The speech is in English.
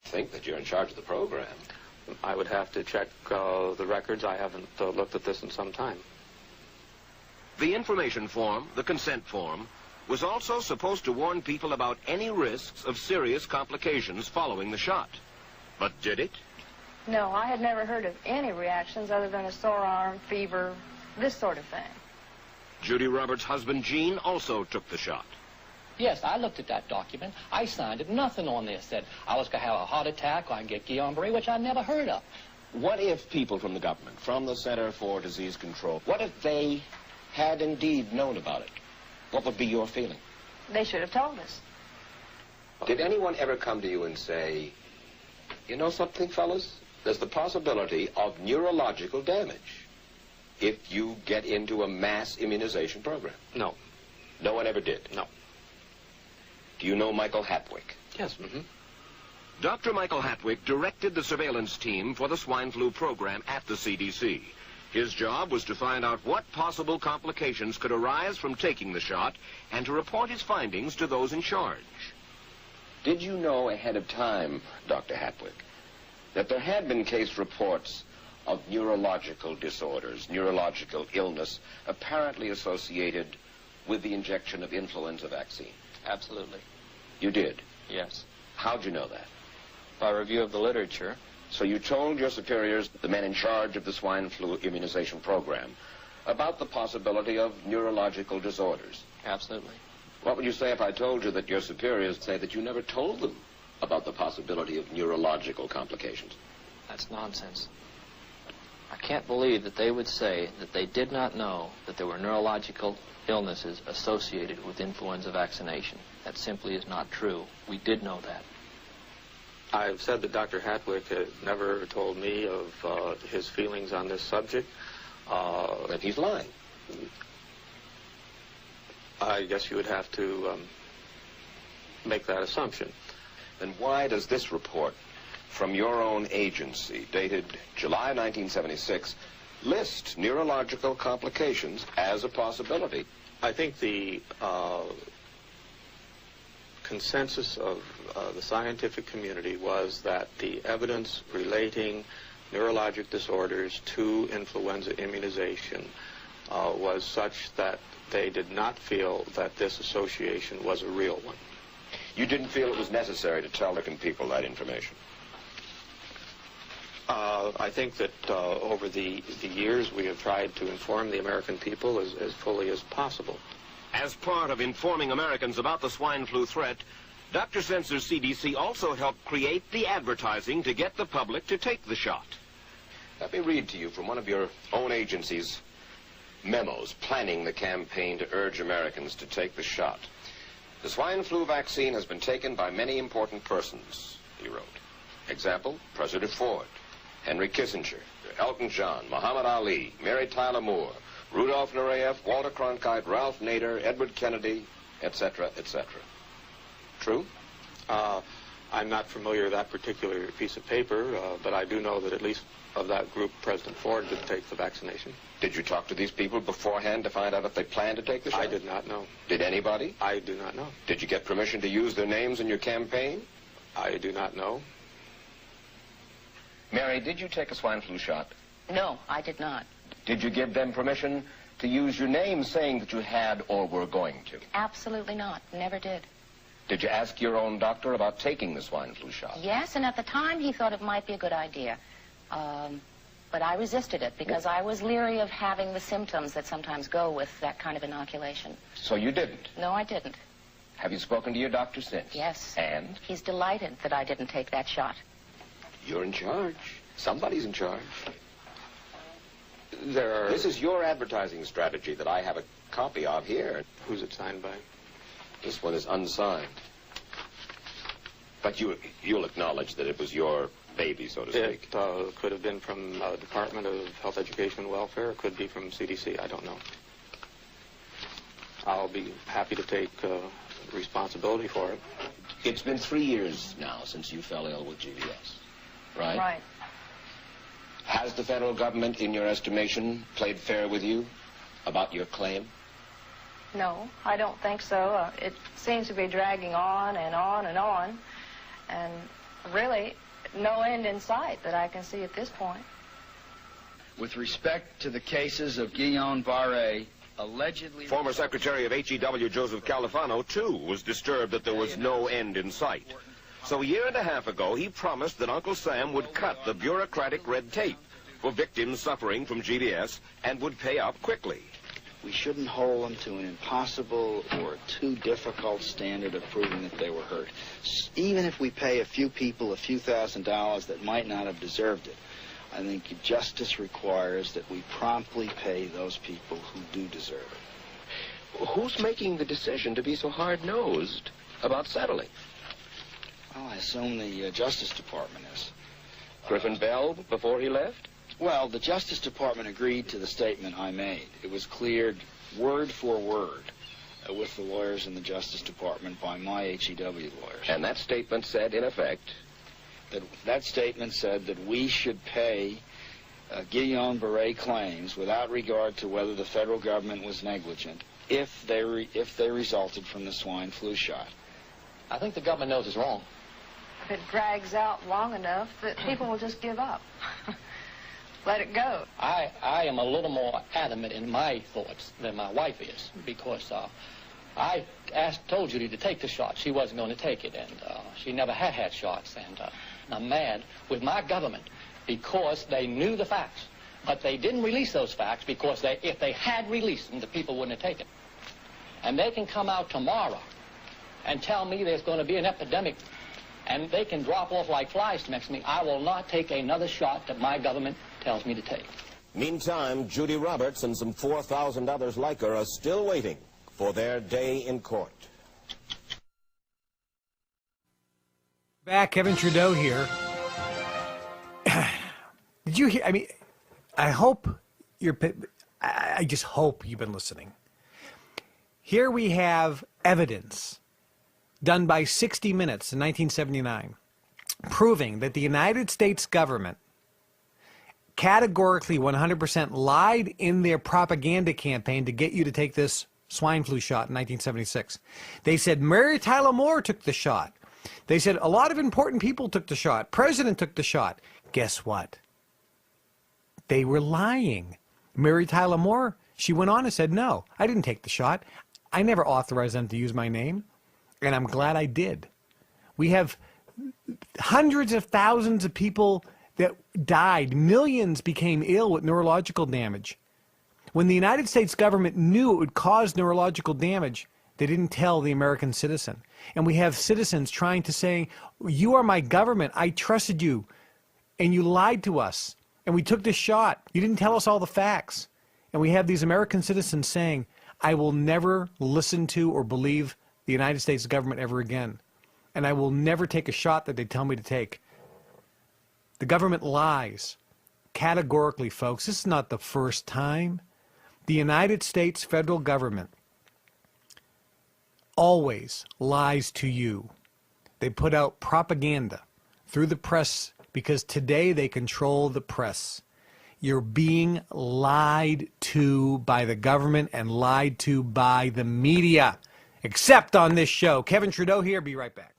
think that you're in charge of the program. I would have to check the records. I haven't looked at this in some time. The information form, the consent form, was also supposed to warn people about any risks of serious complications following the shot. But did it? No, I had never heard of any reactions other than a sore arm, fever, this sort of thing. Judy Roberts' husband, Gene, also took the shot. Yes, I looked at that document. I signed it. Nothing on there said I was going to have a heart attack or I can get Guillain-Barré, which I never heard of. What if people from the government, from the Center for Disease Control, what if they had indeed known about it? What would be your feeling? They should have told us. Did anyone ever come to you and say, you know something, fellas? There's the possibility of neurological damage if you get into a mass immunization program? No. No one ever did? No. Do you know Michael Hatwick? Yes. Mm-hmm. Dr. Michael Hatwick directed the surveillance team for the swine flu program at the CDC. His job was to find out what possible complications could arise from taking the shot and to report his findings to those in charge. Did you know ahead of time, Dr. Hatwick, that there had been case reports of neurological disorders, neurological illness, apparently associated with the injection of influenza vaccine? Absolutely. You did? Yes. How'd you know that? By review of the literature. So you told your superiors, the men in charge of the swine flu immunization program, about the possibility of neurological disorders? Absolutely. What would you say if I told you that your superiors say that you never told them about the possibility of neurological complications? That's nonsense. I can't believe that they would say that they did not know that there were neurological illnesses associated with influenza vaccination. That simply is not true. We did know that. I've said that Dr. Hatwick has never told me of his feelings on this subject. But he's lying. I guess you would have to make that assumption. Then why does this report from your own agency, dated July 1976, list neurological complications as a possibility? I think the consensus of the scientific community was that the evidence relating neurologic disorders to influenza immunization was such that they did not feel that this association was a real one. You didn't feel it was necessary to tell American people that information? I think that over the years we have tried to inform the American people as fully as possible. As part of informing Americans about the swine flu threat, Dr. Sensor's CDC also helped create the advertising to get the public to take the shot. Let me read to you from one of your own agency's memos planning the campaign to urge Americans to take the shot. The swine flu vaccine has been taken by many important persons, he wrote. Example, President Ford, Henry Kissinger, Elton John, Muhammad Ali, Mary Tyler Moore, Rudolph Nureyev, Walter Cronkite, Ralph Nader, Edward Kennedy, etc., etc. True? I'm not familiar with that particular piece of paper, but I do know that at least of that group, President Ford did take the vaccination. Did you talk to these people beforehand to find out if they planned to take the shot? I did not know. Did anybody? I do not know. Did you get permission to use their names in your campaign? I do not know. Mary, did you take a swine flu shot? No, I did not. Did you give them permission to use your name saying that you had or were going to? Absolutely not. Never did. Did you ask your own doctor about taking the swine flu shot? Yes, and at the time he thought it might be a good idea. But I resisted it because I was leery of having the symptoms that sometimes go with that kind of inoculation. So you didn't? No, I didn't. Have you spoken to your doctor since? Yes. And? He's delighted that I didn't take that shot. You're in charge. Somebody's in charge. This is your advertising strategy that I have a copy of here. Who's it signed by? This one is unsigned. But you'll acknowledge that it was your baby, so to speak. It could have been from the Department of Health, Education, and Welfare. It could be from CDC. I don't know. I'll be happy to take responsibility for it. It's been 3 years now since you fell ill with GBS, right? Right. Has the federal government, in your estimation, played fair with you about your claim? No, I don't think so. It seems to be dragging on and on and on. And really no end in sight that I can see at this point. With respect to the cases of Guillain-Barré, allegedly... Former Secretary of HEW Joseph Califano, too, was disturbed that there was no end in sight. So a year and a half ago, he promised that Uncle Sam would cut the bureaucratic red tape for victims suffering from GBS and would pay up quickly. We shouldn't hold them to an impossible or too difficult standard of proving that they were hurt. Even if we pay a few people a few $1,000s that might not have deserved it, I think justice requires that we promptly pay those people who do deserve it. Who's making the decision to be so hard-nosed about settling? Well, I assume the Justice Department is. Griffin Bell before he left? Well, the Justice Department agreed to the statement I made. It was cleared word for word with the lawyers in the Justice Department by my HEW lawyers. And that statement said, in effect... That statement said that we should pay Guillain-Barré claims without regard to whether the federal government was negligent if they resulted from the swine flu shot. I think the government knows it's wrong. If it drags out long enough, that people will just give up. Let it go. I am a little more adamant in my thoughts than my wife is, because I told Judy to take the shot. She wasn't going to take it, and she never had shots. And I'm mad with my government because they knew the facts, but they didn't release those facts because if they had released them, the people wouldn't have taken. And they can come out tomorrow and tell me there's going to be an epidemic, and they can drop off like flies next to me. I will not take another shot that my government tells me to take. Meantime, Judy Roberts and some 4,000 others like her are still waiting for their day in court. Back, Kevin Trudeau here. Did you hear? I mean, I hope I just hope you've been listening. Here we have evidence done by 60 Minutes in 1979 proving that the United States government categorically 100% lied in their propaganda campaign to get you to take this swine flu shot in 1976. They said Mary Tyler Moore took the shot. They said a lot of important people took the shot. President took the shot. Guess what? They were lying. Mary Tyler Moore, she went on and said, no, I didn't take the shot. I never authorized them to use my name, and I'm glad I did. We have hundreds of thousands of people that died. Millions became ill with neurological damage. When the United States government knew it would cause neurological damage, they didn't tell the American citizen. And we have citizens trying to say, you are my government, I trusted you, and you lied to us, and we took this shot. You didn't tell us all the facts. And we have these American citizens saying, I will never listen to or believe the United States government ever again. And I will never take a shot that they tell me to take. The government lies. Categorically, folks, this is not the first time. The United States federal government always lies to you. They put out propaganda through the press because today they control the press. You're being lied to by the government and lied to by the media. Except on this show. Kevin Trudeau here. Be right back.